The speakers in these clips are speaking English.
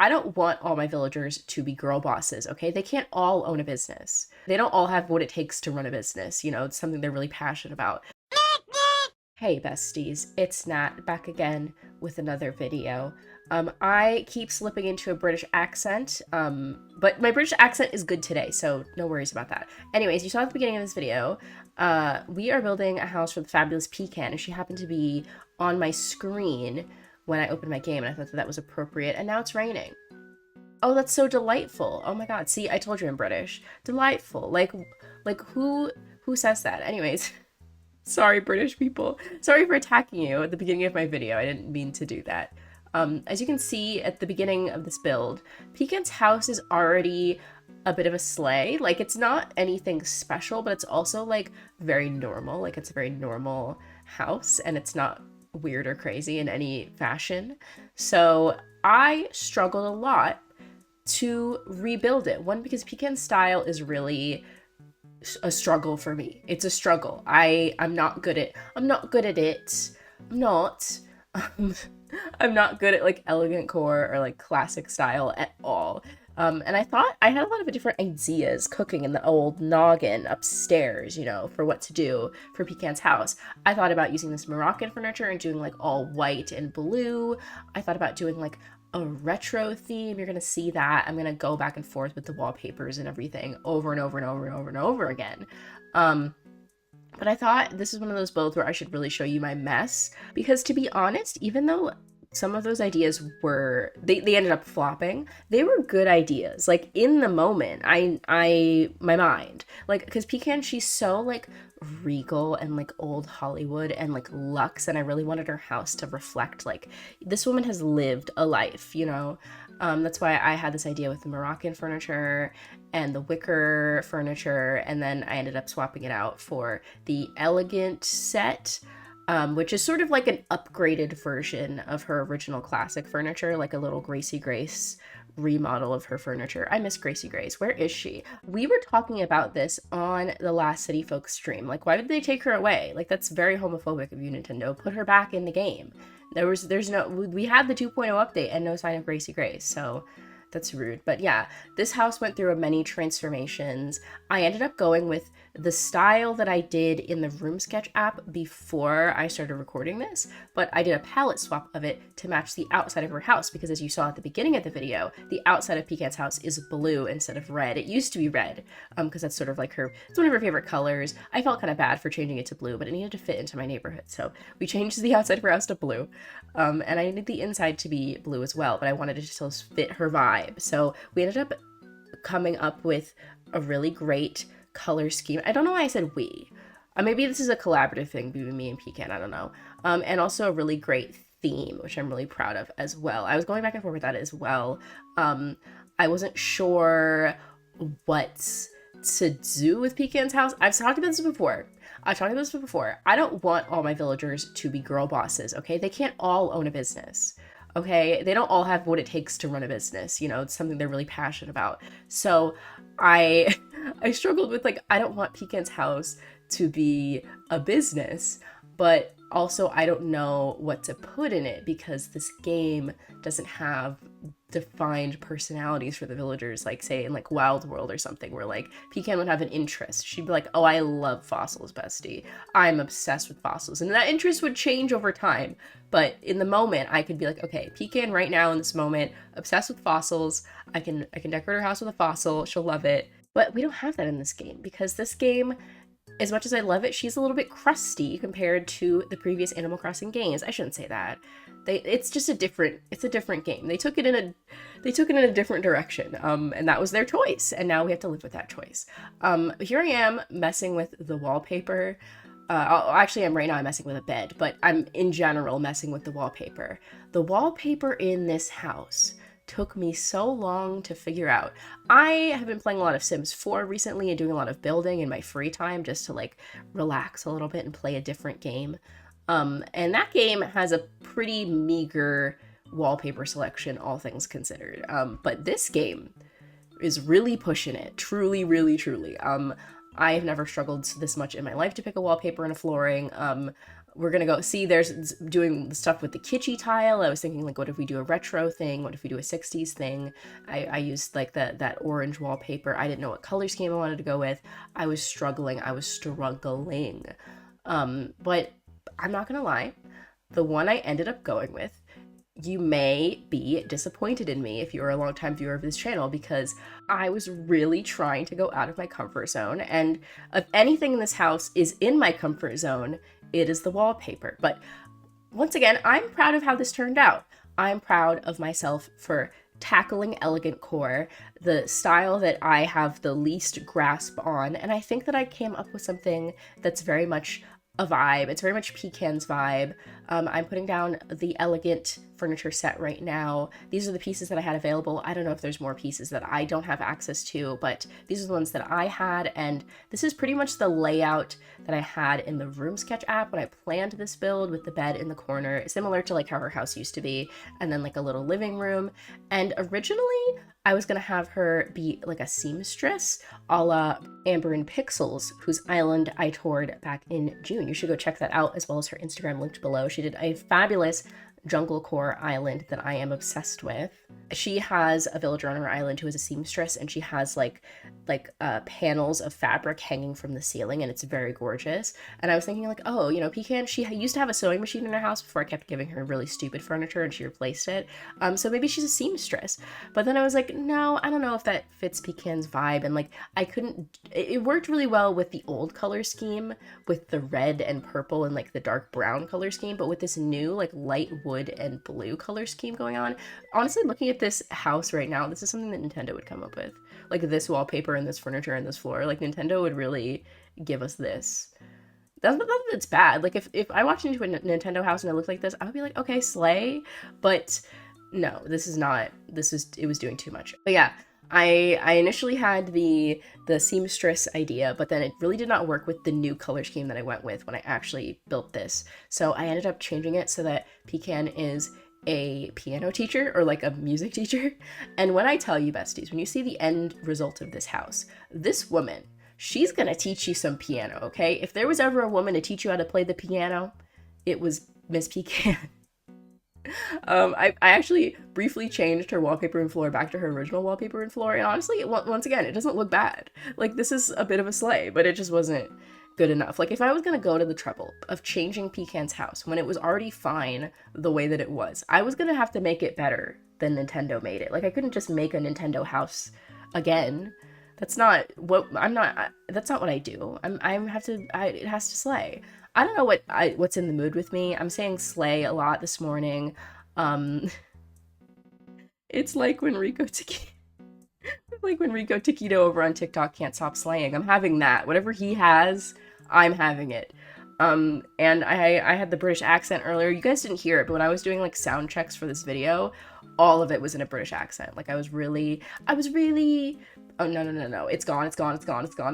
I don't want all my villagers to be girl bosses, okay? They can't all own a business. They don't all have what it takes to run a business. You know, it's something they're really passionate about. Hey besties, it's Nat back again with another video. I keep slipping into a British accent, but my British accent is good today, so no worries about that. Anyways, you saw at the beginning of this video, we are building a house for the fabulous Pecan, and she happened to be on my screen when I opened my game, and I thought that that was appropriate, and now it's raining. Oh, that's so delightful. Oh my god, see, I told you I'm British. Delightful. Like who says that? Anyways. Sorry, British people. Sorry for attacking you at the beginning of my video. I didn't mean to do that. As you can see at the beginning of this build, Pecan's house is already a bit of a sleigh. Like, it's not anything special, but it's also, like, very normal. Like, it's a very normal house, and it's not weird or crazy in any fashion. So I struggled a lot to rebuild it. One, because Pecan's style is really a struggle for me. It's a struggle. I'm not good at it. I'm not I'm not good at like elegant core or like classic style at all. And I thought I had a lot of different ideas cooking in the old noggin upstairs, you know, for what to do for Pecan's house. I thought about using this Moroccan furniture and doing like all white and blue. I thought about doing like a retro theme. You're gonna see that. I'm gonna go back and forth with the wallpapers and everything over and over and over and over and over again. But I thought this is one of those builds where I should really show you my mess, because to be honest, even though some of those ideas were they ended up flopping, they were good ideas. Like in the moment, my mind, like, because Pecan, she's so like regal and like old Hollywood and like luxe, and I really wanted her house to reflect like this woman has lived a life, you know. That's why I had this idea with the Moroccan furniture and the wicker furniture, and then I ended up swapping it out for the elegant set, which is sort of like an upgraded version of her original classic furniture, like a little Gracie Grace remodel of her furniture. I miss Gracie Grace. Where is she? We were talking about this on the last City Folk stream. Like, why did they take her away? Like, that's very homophobic of you, Nintendo. Put her back in the game. We had the 2.0 update and no sign of Gracie Grace, so that's rude. But yeah, this house went through many transformations. I ended up going with the style that I did in the Room Sketch app before I started recording this, but I did a palette swap of it to match the outside of her house, because as you saw at the beginning of the video, the outside of Pecan's house is blue instead of red. It used to be red, because that's sort of like it's one of her favorite colors. I felt kind of bad for changing it to blue, but it needed to fit into my neighborhood, so we changed the outside of her house to blue. And I needed the inside to be blue as well, but I wanted it to still fit her vibe. So we ended up coming up with a really great color scheme. I don't know why I said we. Maybe this is a collaborative thing between me and Pecan, I don't know. And also a really great theme, which I'm really proud of as well. I was going back and forth with that as well. I wasn't sure what to do with Pecan's house. I've talked about this before. I don't want all my villagers to be girl bosses, okay? They can't all own a business, okay? They don't all have what it takes to run a business, you know? It's something they're really passionate about. So I struggled with, like, I don't want Pecan's house to be a business, but also I don't know what to put in it, because this game doesn't have defined personalities for the villagers, like say in like Wild World or something, where like Pecan would have an interest. She'd be like, oh, I love fossils, bestie. I'm obsessed with fossils. And that interest would change over time. But in the moment, I could be like, okay, Pecan right now in this moment, obsessed with fossils. I can decorate her house with a fossil. She'll love it. But we don't have that in this game, because this game, as much as I love it, she's a little bit crusty compared to the previous Animal Crossing games. I shouldn't say that. It's just a different game. They took it in a different direction, and that was their choice, and now we have to live with that choice. Here I am messing with the wallpaper. Actually, I'm messing with a bed, but I'm in general messing with the wallpaper. The wallpaper in this house took me so long to figure out. I have been playing a lot of Sims 4 recently and doing a lot of building in my free time just to like relax a little bit and play a different game. And that game has a pretty meager wallpaper selection, all things considered. But this game is really pushing it. Truly, really, truly. I have never struggled this much in my life to pick a wallpaper and a flooring. we're gonna go see, there's doing stuff with the kitschy tile. I was thinking like, what if we do a retro thing? What if we do a 60s thing? I used like that orange wallpaper. I didn't know what color scheme I wanted to go with. I was struggling. But I'm not gonna lie, the one I ended up going with, you may be disappointed in me if you're a longtime viewer of this channel, because I was really trying to go out of my comfort zone, and if anything in this house is in my comfort zone, it is the wallpaper. But once again, I'm proud of how this turned out. I'm proud of myself for tackling elegant core, the style that I have the least grasp on, and I think that I came up with something that's very much a vibe. It's very much Pecan's vibe. I'm putting down the elegant furniture set right now. These are the pieces that I had available. I don't know if there's more pieces that I don't have access to, but these are the ones that I had, and this is pretty much the layout that I had in the Room Sketch app when I planned this build, with the bed in the corner, similar to like how her house used to be, and then like a little living room. And originally, I was gonna have her be like a seamstress, a la Amber and Pixels, whose island I toured back in June. You should go check that out, as well as her Instagram linked below. She did a fabulous jungle core island that I am obsessed with. She has a villager on her island who is a seamstress, and she has like panels of fabric hanging from the ceiling, and it's very gorgeous. And I was thinking like, oh, you know, Pecan, she used to have a sewing machine in her house before I kept giving her really stupid furniture and she replaced it. So maybe she's a seamstress. But then I was like, no, I don't know if that fits Pecan's vibe. And like, it worked really well with the old color scheme, with the red and purple and like the dark brown color scheme, but with this new like light wood and blue color scheme going on. Honestly, looking at this house right now, this is something that Nintendo would come up with. Like this wallpaper and this furniture and this floor, like Nintendo would really give us this. That's not that it's bad. Like if I walked into a Nintendo house and it looked like this, I would be like, okay, slay. But no, it was doing too much. But yeah, I initially had the seamstress idea, but then it really did not work with the new color scheme that I went with when I actually built this. So I ended up changing it so that Pecan is a piano teacher, or like a music teacher. And when I tell you, besties, when you see the end result of this house, this woman, she's gonna teach you some piano, okay? If there was ever a woman to teach you how to play the piano, it was Miss Pecan. I actually briefly changed her wallpaper and floor back to her original wallpaper and floor, and honestly, once again, it doesn't look bad. Like, this is a bit of a slay, but it just wasn't good enough. Like, if I was gonna go to the trouble of changing Pecan's house when it was already fine the way that it was, I was gonna have to make it better than Nintendo made it. Like, I couldn't just make a Nintendo house again. That's not what I do. It has to slay. I don't know what's in the mood with me. I'm saying slay a lot this morning. It's like when Rico Taquito over on TikTok can't stop slaying. I'm having that. Whatever he has, I'm having it. And I had the British accent earlier. You guys didn't hear it, but when I was doing like sound checks for this video, all of it was in a British accent. Like I was really, oh no, it's gone.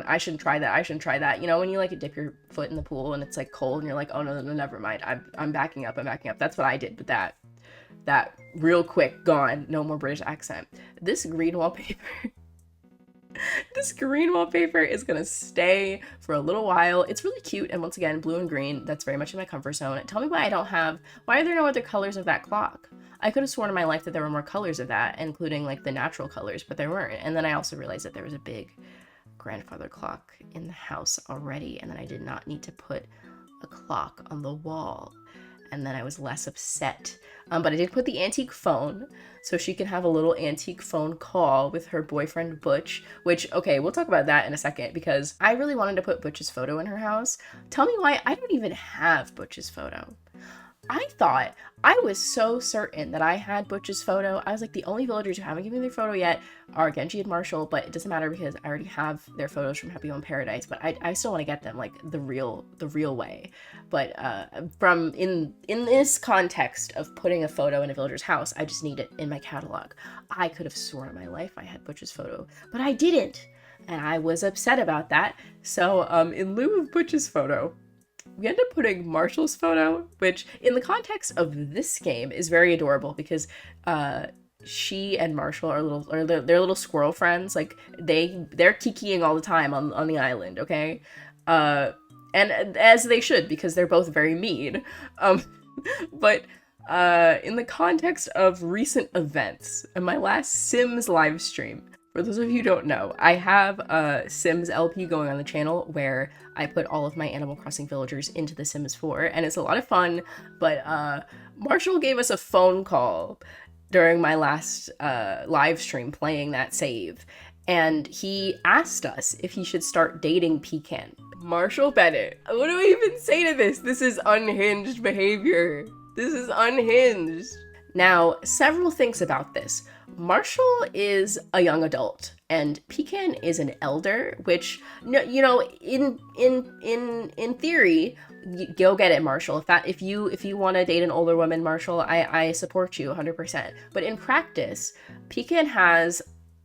I shouldn't try that. You know, when you like dip your foot in the pool and it's like cold and you're like, oh no, never mind. I'm backing up. That's what I did with that real quick, gone. No more British accent. This green wallpaper is gonna stay for a little while. It's really cute, and once again, blue and green, that's very much in my comfort zone. Tell me why are there no other colors of that clock? I could have sworn in my life that there were more colors of that, including like the natural colors, but there weren't. And then I also realized that there was a big grandfather clock in the house already, and then I did not need to put a clock on the wall. And then I was less upset. But I did put the antique phone, so she can have a little antique phone call with her boyfriend Butch, which, okay, we'll talk about that in a second, because I really wanted to put Butch's photo in her house. Tell me why I don't even have Butch's photo. I was so certain that I had Butch's photo. I was like, the only villagers who haven't given me their photo yet are Genji and Marshall, but it doesn't matter because I already have their photos from Happy Home Paradise, but I still want to get them like the real way. But from in this context of putting a photo in a villager's house, I just need it in my catalog. I could have sworn in my life I had Butch's photo, but I didn't, and I was upset about that. So in lieu of Butch's photo, we end up putting Marshall's photo, which in the context of this game is very adorable because she and Marshall are they're little squirrel friends. Like they're kikiing all the time on the island, okay? And as they should, because they're both very mean. Um, but in the context of recent events, in my last Sims live stream, for those of you who don't know, I have a Sims LP going on the channel where I put all of my Animal Crossing villagers into The Sims 4, and it's a lot of fun, but Marshall gave us a phone call during my last live stream playing that save, and he asked us if he should start dating Pecan. Marshall Bennett, what do I even say to this? This is unhinged behavior. This is unhinged. Now, several things about this. Marshall is a young adult, and Pecan is an elder, which, you know, in theory, go get it, Marshall. If you want to date an older woman, Marshall, I support you 100%. But in practice, Pecan has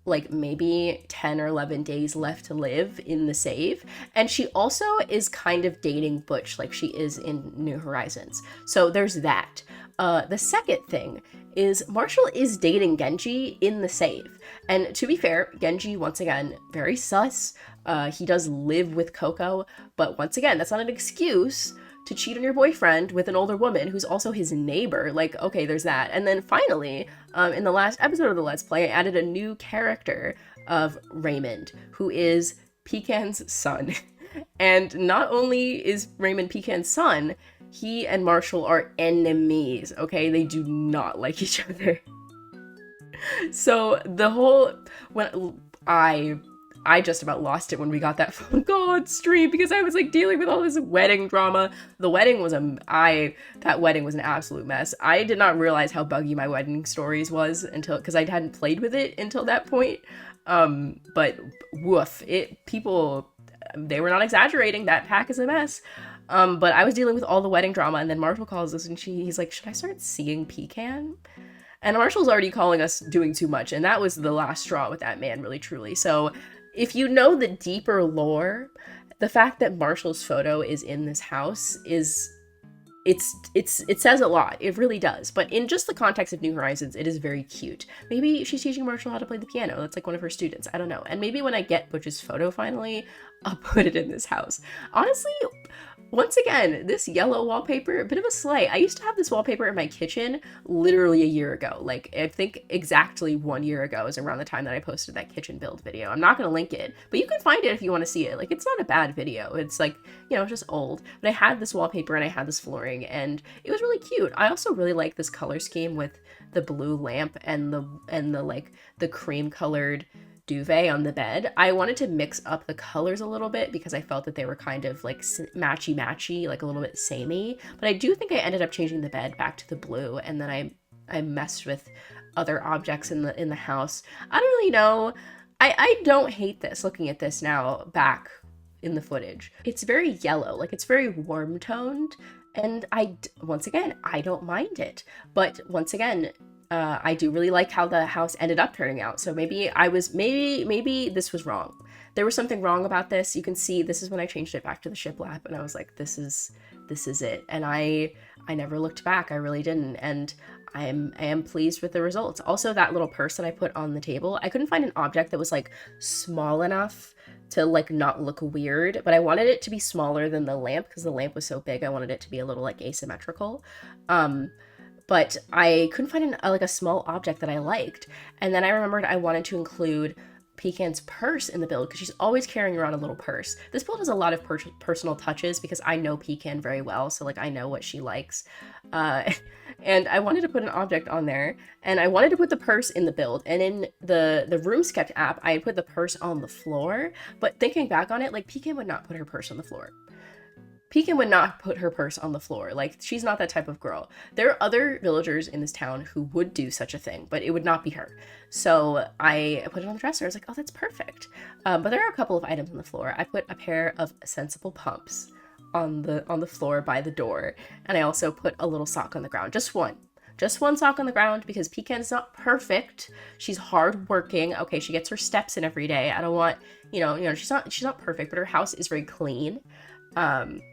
like maybe 10 or 11 days left to live in the save, and she also is kind of dating Butch like she is in New Horizons. So there's that. The second thing is Marshall is dating Genji in the save. And to be fair, Genji, once again, very sus. He does live with Coco, but once again, that's not an excuse to cheat on your boyfriend with an older woman who's also his neighbor. Like, okay, there's that. And then finally, in the last episode of the Let's Play, I added a new character of Raymond, who is Pecan's son. And not only is Raymond Pecan's son, he and Marshall are enemies, okay? They do not like each other. So the whole, when I just about lost it when we got that phone call on stream because I was like dealing with all this wedding drama. The wedding was that wedding was an absolute mess. I did not realize how buggy my wedding stories was until, because I hadn't played with it until that point. But woof, people, they were not exaggerating. That pack is a mess. But I was dealing with all the wedding drama, and then Marshall calls us and he's like, should I start seeing Pecan? And Marshall's already calling us doing too much, and that was the last straw with that man, really truly. So if you know the deeper lore, the fact that Marshall's photo is in this house it says a lot. It really does. But in just the context of New Horizons, it is very cute. Maybe she's teaching Marshall how to play the piano. That's like one of her students. I don't know. And maybe when I get Butch's photo finally, I'll put it in this house. Honestly, once again, this yellow wallpaper, a bit of a slay. I used to have this wallpaper in my kitchen literally a year ago. Like, I think exactly 1 year ago is around the time that I posted that kitchen build video. I'm not going to link it, but you can find it if you want to see it. Like, it's not a bad video. It's like, you know, it's just old. But I had this wallpaper and I had this flooring, and it was really cute. I also really like this color scheme with the blue lamp and the like the cream colored duvet on the bed. I wanted to mix up the colors a little bit because I felt that they were kind of like matchy, like a little bit samey. But I do think I ended up changing the bed back to the blue, and then I messed with other objects in the house. I don't really know. I don't hate this looking at this now back in the footage. It's very yellow, like it's very warm toned, and once again, I don't mind it. But once again, I do really like how the house ended up turning out. So maybe maybe this was wrong. There was something wrong about this. You can see this is when I changed it back to the shiplap, and I was like, this is it. And I never looked back. I really didn't. And I am pleased with the results. Also, that little purse that I put on the table, I couldn't find an object that was like small enough to like not look weird, but I wanted it to be smaller than the lamp because the lamp was so big. I wanted it to be a little like asymmetrical. But I couldn't find a small object that I liked. And then I remembered I wanted to include Pecan's purse in the build because she's always carrying around a little purse. This build has a lot of personal touches because I know Pecan very well, so like I know what she likes. And I wanted to put an object on there, and I wanted to put the purse in the build. And in the Room Sketch app, I put the purse on the floor. But thinking back on it, like Pecan would not put her purse on the floor. Pecan would not put her purse on the floor. Like, she's not that type of girl. There are other villagers in this town who would do such a thing, but it would not be her. So I put it on the dresser. I was like, oh, that's perfect. But there are a couple of items on the floor. I put a pair of sensible pumps on the floor by the door. And I also put a little sock on the ground. Just one sock on the ground because Pecan's not perfect. She's hardworking. Okay, she gets her steps in every day. I don't want, she's not perfect, but her house is very clean.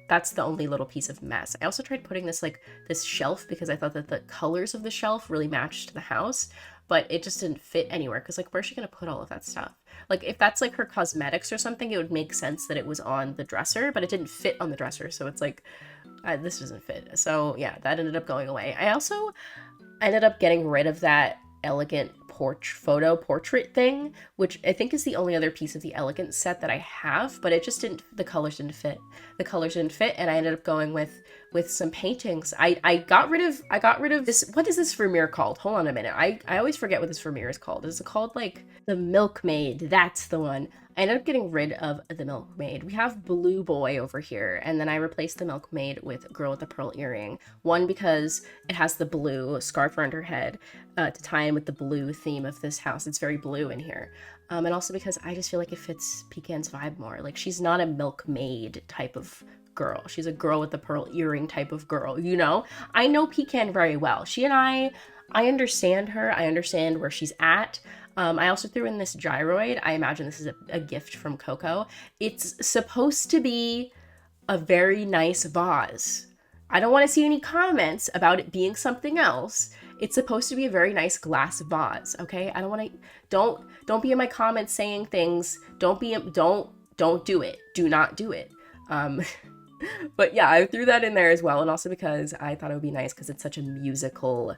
That's the only little piece of mess. I also tried putting this shelf because I thought that the colors of the shelf really matched the house, but it just didn't fit anywhere because like where's she gonna put all of that stuff? Like if that's like her cosmetics or something, it would make sense that it was on the dresser, but it didn't fit on the dresser, so it's like this doesn't fit. So yeah, that ended up going away. I also ended up getting rid of that elegant portrait thing, which I think is the only other piece of the elegant set that I have, but it just didn't, the colors didn't fit. The colors didn't fit, and I ended up going with some paintings. I got rid of this. What is this Vermeer called? Hold on a minute. I always forget what this Vermeer is called. Is it called like the Milkmaid? That's the one. I ended up getting rid of the Milkmaid. We have Blue Boy over here, and then I replaced the Milkmaid with Girl with the Pearl Earring. One, because it has the blue scarf around her head to tie in with the blue theme of this house. It's very blue in here. And also because I just feel like it fits Pecan's vibe more. Like, she's not a Milkmaid type of girl. She's a Girl with the Pearl Earring type of girl, you know? I know Pecan very well. She and I understand her. I understand where she's at. I also threw in this gyroid. I imagine this is a gift from Coco. It's supposed to be a very nice vase. I don't want to see any comments about it being something else. It's supposed to be a very nice glass vase, okay? I don't want to, don't be in my comments saying things. Don't do it. Do not do it. But yeah, I threw that in there as well. And also because I thought it would be nice because it's such a musical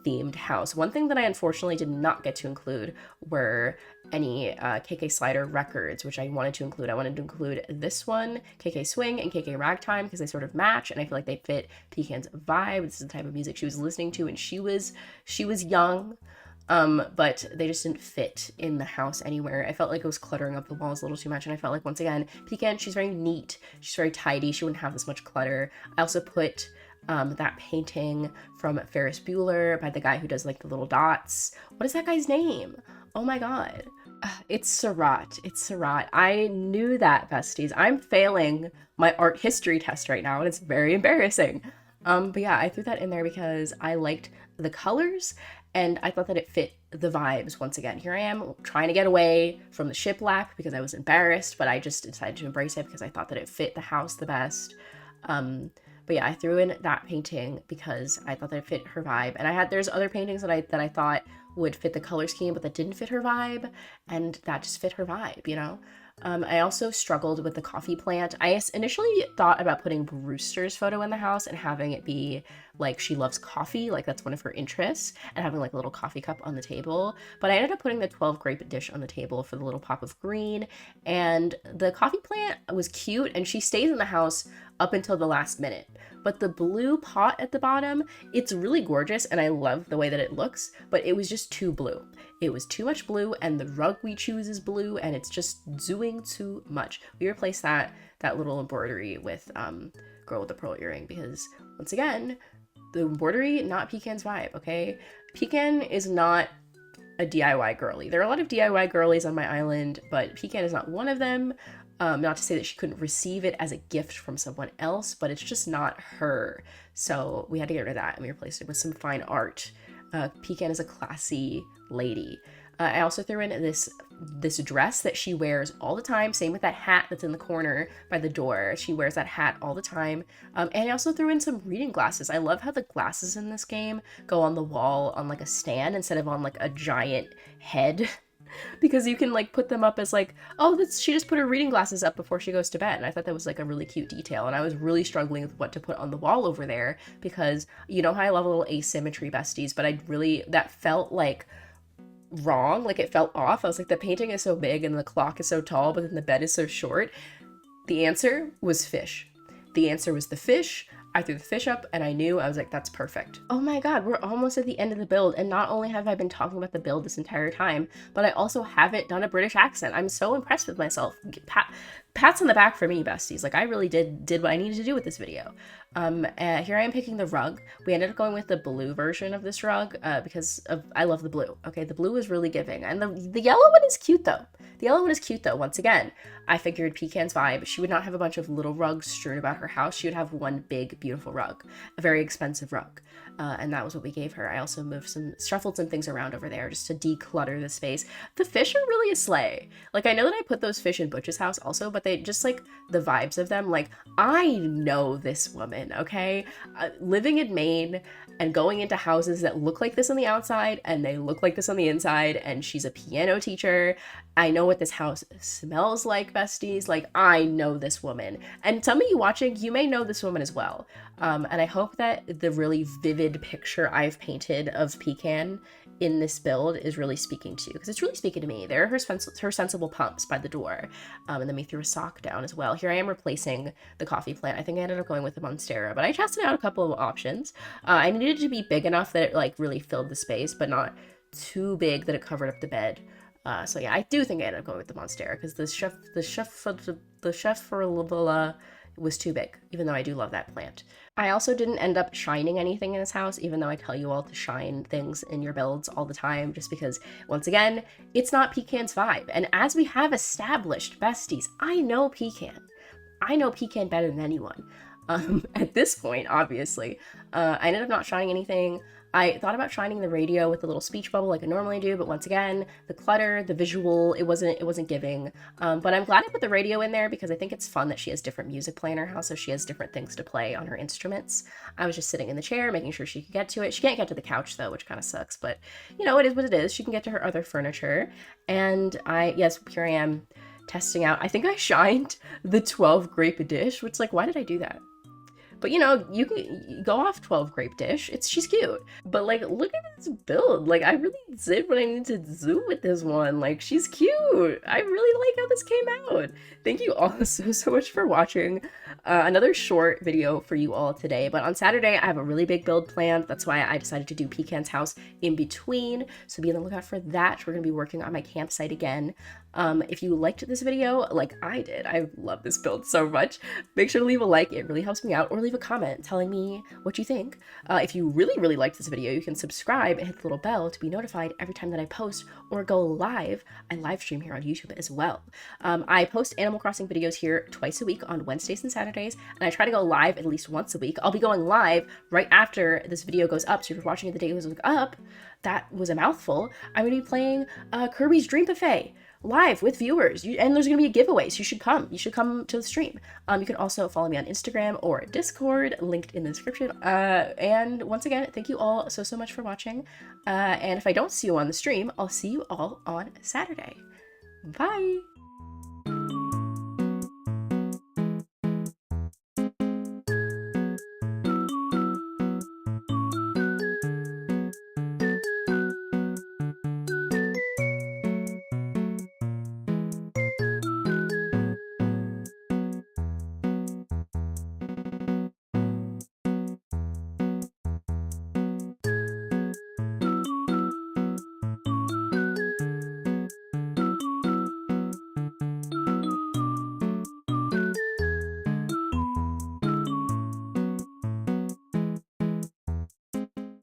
themed house. One thing that I unfortunately did not get to include were any KK Slider records, which I wanted to include. I wanted to include this one, KK Swing and KK Ragtime, because they sort of match and I feel like they fit Pecan's vibe. This is the type of music she was listening to when she was young. But they just didn't fit in the house anywhere. I felt like it was cluttering up the walls a little too much, and I felt like, once again, Pecan, she's very neat, she's very tidy, she wouldn't have this much clutter. I also put that painting from Ferris Bueller by the guy who does like the little dots. What is that guy's name? Oh my god. It's Surratt. It's Surratt. I knew that, besties. I'm failing my art history test right now, and it's very embarrassing. But yeah, I threw that in there because I liked the colors, and I thought that it fit the vibes. Once again, here I am trying to get away from the shiplap because I was embarrassed, but I just decided to embrace it because I thought that it fit the house the best. But yeah, I threw in that painting because I thought that it fit her vibe. And there's other paintings that I thought would fit the color scheme, but that didn't fit her vibe, and that just fit her vibe, you know? I also struggled with the coffee plant. I initially thought about putting Brewster's photo in the house and having it be like she loves coffee, like that's one of her interests, and having like a little coffee cup on the table. But I ended up putting the 12 grape dish on the table for the little pop of green, and the coffee plant was cute, and she stays in the house up until the last minute. But the blue pot at the bottom, it's really gorgeous, and I love the way that it looks, but it was just too blue. It was too much blue, and the rug we choose is blue, and it's just doing too much. We replaced that little embroidery with Girl with the Pearl Earring because, once again, the embroidery, not Pecan's vibe, okay? Pecan is not a DIY girly. There are a lot of DIY girlies on my island, but Pecan is not one of them. Not to say that she couldn't receive it as a gift from someone else, but it's just not her. So we had to get rid of that, and we replaced it with some fine art. Pecan is a classy lady. I also threw in this dress that she wears all the time. Same with that hat that's in the corner by the door. She wears that hat all the time. And I also threw in some reading glasses. I love how the glasses in this game go on the wall on like a stand instead of on like a giant head. Because you can like put them up as like, oh, she just put her reading glasses up before she goes to bed. And I thought that was like a really cute detail. And I was really struggling with what to put on the wall over there because you know how I love a little asymmetry, besties, but that felt like wrong. Like it felt off. I was like, the painting is so big and the clock is so tall, but then the bed is so short. The answer was fish. The answer was the fish. I threw the fish up and I was like, that's perfect. Oh my god, we're almost at the end of the build, and not only have I been talking about the build this entire time, but I also haven't done a British accent. I'm so impressed with myself. Pats on the back for me, besties. Like I really did what I needed to do with this video. Here I am picking the rug. We ended up going with the blue version of this rug because I love the blue. Okay, the blue is really giving, and the yellow one is cute though. The yellow one is cute though. Once again, I figured Pecan's vibe. She would not have a bunch of little rugs strewn about her house. She would have one big, beautiful rug, a very expensive rug. And that was what we gave her. I also shuffled some things around over there just to declutter the space. The fish are really a sleigh. Like, I know that I put those fish in Butch's house also, but but they just like the vibes of them. Like, I know this woman, okay? Living in Maine and going into houses that look like this on the outside and they look like this on the inside, and she's a piano teacher. I know what this house smells like, besties. Like, I know this woman. And some of you watching, you may know this woman as well. And I hope that the really vivid picture I've painted of Pecan in this build is really speaking to you, because it's really speaking to me. There are her sensible pumps by the door, and then we threw a sock down as well. Here I am replacing the coffee plant. I think I ended up going with the Monstera, but I tested out a couple of options. I needed it to be big enough that it like really filled the space, but not too big that it covered up the bed. So yeah, I do think I ended up going with the Monstera, because the chef for was too big, even though I do love that plant. I also didn't end up shining anything in this house, even though I tell you all to shine things in your builds all the time, just because, once again, it's not Pecan's vibe. And as we have established, besties, I know Pecan. I know Pecan better than anyone. At this point, obviously. I ended up not shining anything. I thought about shining the radio with a little speech bubble like I normally do, but once again, the clutter, the visual, it wasn't giving. But I'm glad I put the radio in there, because I think it's fun that she has different music playing in her house, so she has different things to play on her instruments. I was just sitting in the chair, making sure she could get to it. She can't get to the couch though, which kind of sucks, but you know, it is what it is. She can get to her other furniture. And yes, here I am testing out. I think I shined the 12 grape dish, which, like, why did I do that? But you know, you can go off 12 grape dish. She's cute. But like, look at this build. Like, I really did what I need to do with this one. Like, she's cute. I really like how this came out. Thank you all so much for watching. Another short video for you all today. But on Saturday, I have a really big build planned. That's why I decided to do Pecan's house in between. So be on the lookout for that. We're going to be working on my campsite again. If you liked this video, like I did, I love this build so much, make sure to leave a like. It really helps me out, or leave a comment telling me what you think. If you really liked this video, you can subscribe and hit the little bell to be notified every time that I post or go live. I live stream here on YouTube as well. I post Animal Crossing videos here twice a week on Wednesdays and Saturdays, and I try to go live at least once a week. I'll be going live right after this video goes up, so if you're watching it the day it goes up, that was a mouthful. I'm going to be playing Kirby's Dream Buffet live with viewers, and there's gonna be a giveaway, so you should come to the stream. You can also follow me on Instagram or Discord, linked in the description. And once again, thank you all so much for watching, and if I don't see you on the stream, I'll see you all on Saturday. Bye.